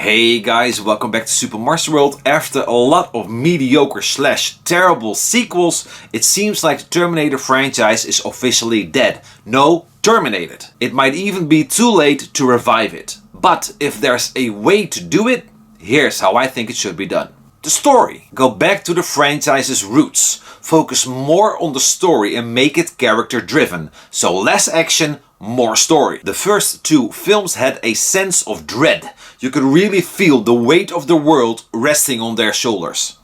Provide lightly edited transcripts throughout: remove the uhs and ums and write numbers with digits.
Hey guys, welcome back to SuperMarcelWorld. After a lot of mediocre / terrible sequels, it seems like the Terminator franchise is officially dead. No, terminated. It might even be too late to revive it. But if there's a way to do it, here's how I think it should be done. The story. Go back to the franchise's roots. Focus more on the story and make it character driven. So less action, more story. The first two films had a sense of dread. You could really feel the weight of the world resting on their shoulders.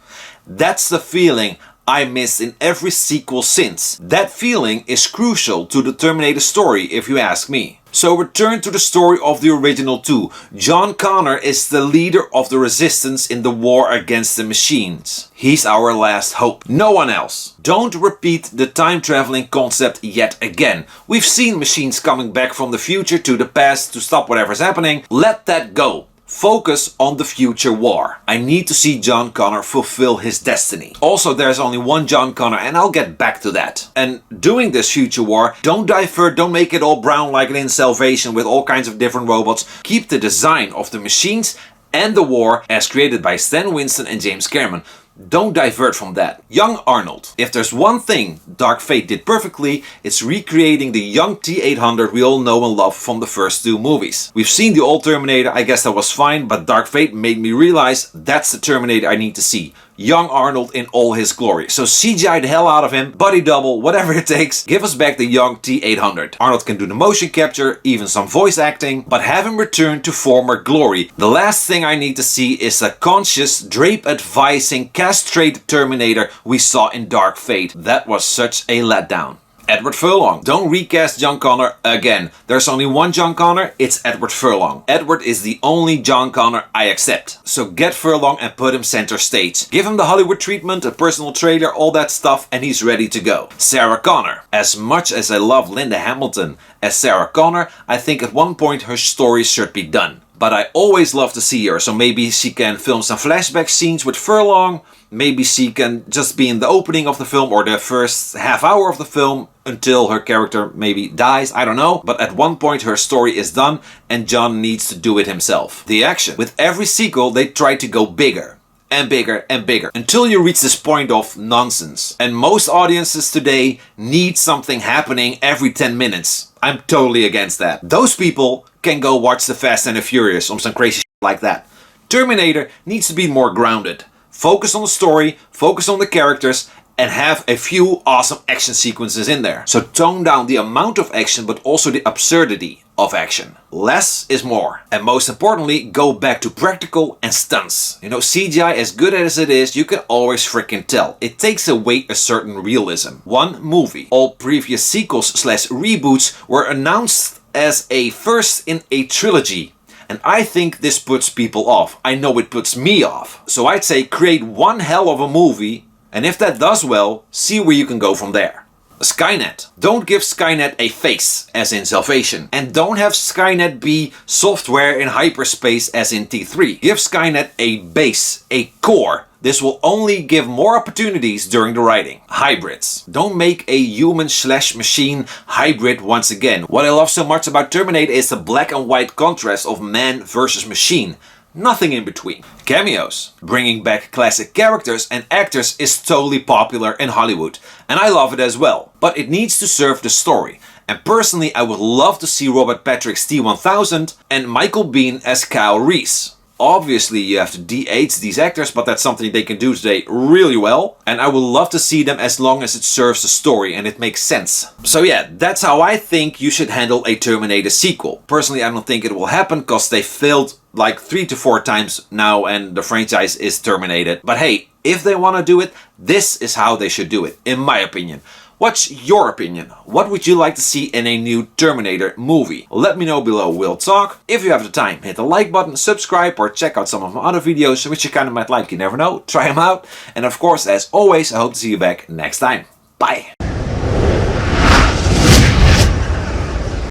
That's the feeling I missed in every sequel since. That feeling is crucial to the Terminator story if you ask me. So return to the story of the original two. John Connor is the leader of the resistance in the war against the machines. He's our last hope. No one else. Don't repeat the time traveling concept yet again. We've seen machines coming back from the future to the past to stop whatever's happening. Let that go. Focus on the future war. I need to see John Connor fulfill his destiny. Also, there's only one John Connor and I'll get back to that. And doing this future war, don't divert, don't make it all brown like in Salvation with all kinds of different robots. Keep the design of the machines and the war as created by Stan Winston and James Cameron. Don't divert from that. Young Arnold. If there's one thing Dark Fate did perfectly, it's recreating the young T-800 we all know and love from the first two movies. We've seen the old Terminator, I guess that was fine, but Dark Fate made me realize that's the Terminator I need to see. Young Arnold in all his glory. So CGI the hell out of him, body double, whatever it takes. Give us back the young T-800. Arnold can do the motion capture, even some voice acting, but have him return to former glory. The last thing I need to see is a conscious, drape-advising, castrated Terminator we saw in Dark Fate. That was such a letdown. Edward Furlong. Don't recast John Connor again. There's only one John Connor, it's Edward Furlong. Edward is the only John Connor I accept. So get Furlong and put him center stage. Give him the Hollywood treatment, a personal trailer, all that stuff, and he's ready to go. Sarah Connor. As much as I love Linda Hamilton as Sarah Connor, I think at one point her story should be done. But I always love to see her, so maybe she can film some flashback scenes with Furlong. Maybe she can just be in the opening of the film or the first half hour of the film until her character maybe dies, I don't know. But at one point her story is done and John needs to do it himself. The action. With every sequel they try to go bigger and bigger and bigger until you reach this point of nonsense. And most audiences today need something happening every 10 minutes. I'm totally against that. Those people can go watch the Fast and the Furious or some crazy shit like that. Terminator needs to be more grounded. Focus on the story, focus on the characters, and have a few awesome action sequences in there. So tone down the amount of action but also the absurdity of action. Less is more. And most importantly, go back to practical and stunts. You know, CGI, as good as it is, you can always freaking tell. It takes away a certain realism. One movie. All previous sequels / reboots were announced as a first in a trilogy. And I think this puts people off. I know it puts me off. So I'd say create one hell of a movie, and if that does well, see where you can go from there. Skynet. Don't give Skynet a face, as in Salvation. And don't have Skynet be software in hyperspace, as in T3. Give Skynet a base, a core. This will only give more opportunities during the writing. Hybrids. Don't make a human / machine hybrid once again. What I love so much about Terminator is the black and white contrast of man versus machine. Nothing in between. Cameos. Bringing back classic characters and actors is totally popular in Hollywood. And I love it as well. But it needs to serve the story. And personally, I would love to see Robert Patrick's T-1000 and Michael Biehn as Kyle Reese. Obviously you have to de-age these actors, but that's something they can do today really well. And I would love to see them as long as it serves the story and it makes sense. So yeah, that's how I think you should handle a Terminator sequel. Personally, I don't think it will happen because they failed like 3 to 4 times now and the franchise is terminated. But hey, if they want to do it, this is how they should do it, in my opinion. What's your opinion? What would you like to see in a new Terminator movie? Let me know below, we'll talk. If you have the time, hit the like button, subscribe, or check out some of my other videos which you kind of might like, you never know. Try them out. And of course, as always, I hope to see you back next time. Bye!